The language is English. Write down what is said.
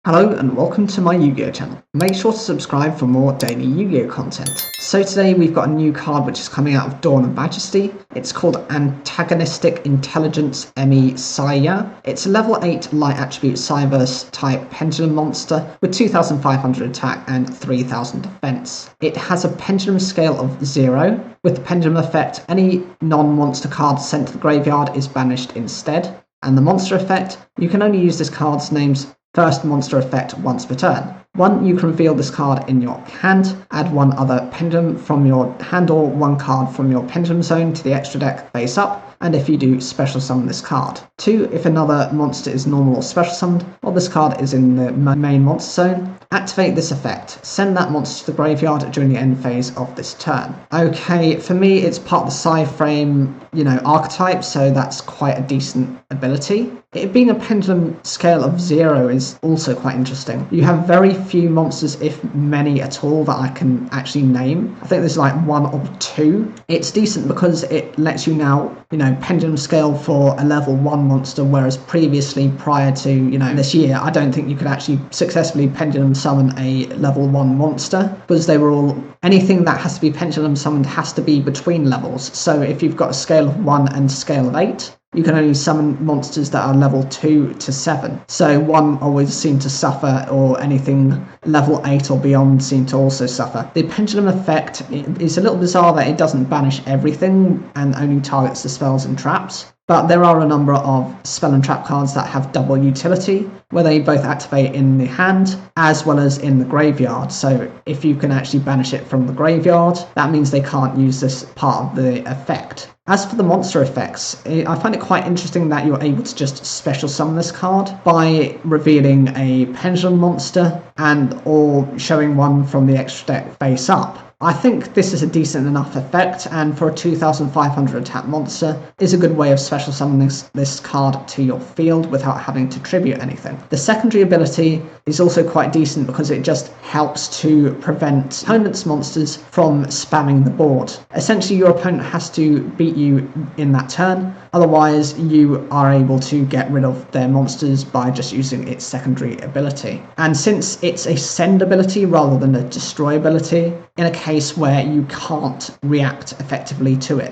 Hello and welcome to my Yu-Gi-Oh channel. Make sure to subscribe for more daily Yu-Gi-Oh content. So today we've got a new card which is coming out of Dawn of Majesty. It's called Antagonistic Intelligence ME Saya. It's a level 8 light attribute cyberse type pendulum monster with 2500 attack and 3000 defense. It has a pendulum scale of 0. With the pendulum effect, any non-monster card sent to the graveyard is banished instead. And the monster effect, you can only use this card's name's first monster effect once per turn. One, you can reveal this card in your hand, add one other pendulum from your hand or one card from your pendulum zone to the extra deck face up, and if you do, special summon this card. 2, if another monster is normal or special summoned, or this card is in the main monster zone, activate this effect. Send that monster to the graveyard during the end phase of this turn. Okay, for me, it's part of the Psy-Frame, archetype, so that's quite a decent ability. It being a pendulum scale of 0 is also quite interesting. You have very few monsters, if many at all, that I can actually name. I think there's like 1 or 2. It's decent because it lets you now, pendulum scale for a level 1 monster, whereas previously, prior to, this year, I don't think you could actually successfully pendulum summon a level 1 monster, because they were all, anything that has to be pendulum summoned has to be between levels. So if you've got a scale of 1 and scale of 8, you can only summon monsters that are level 2 to 7. So 1 always seemed to suffer, or anything level 8 or beyond seemed to also suffer. The pendulum effect is a little bizarre that it doesn't banish everything and only targets the spells and traps. But there are a number of spell and trap cards that have double utility, where they both activate in the hand as well as in the graveyard. So if you can actually banish it from the graveyard, that means they can't use this part of the effect. As for the monster effects, I find it quite interesting that you're able to just special summon this card by revealing a pendulum monster and or showing one from the extra deck face up. I think this is a decent enough effect, and for a 2500 attack monster is a good way of special summoning this card to your field without having to tribute anything. The secondary ability is also quite decent because it just helps to prevent opponent's monsters from spamming the board. Essentially, your opponent has to beat you in that turn, otherwise you are able to get rid of their monsters by just using its secondary ability. And since it's a send ability rather than a destroy ability, in a case where you can't react effectively to it,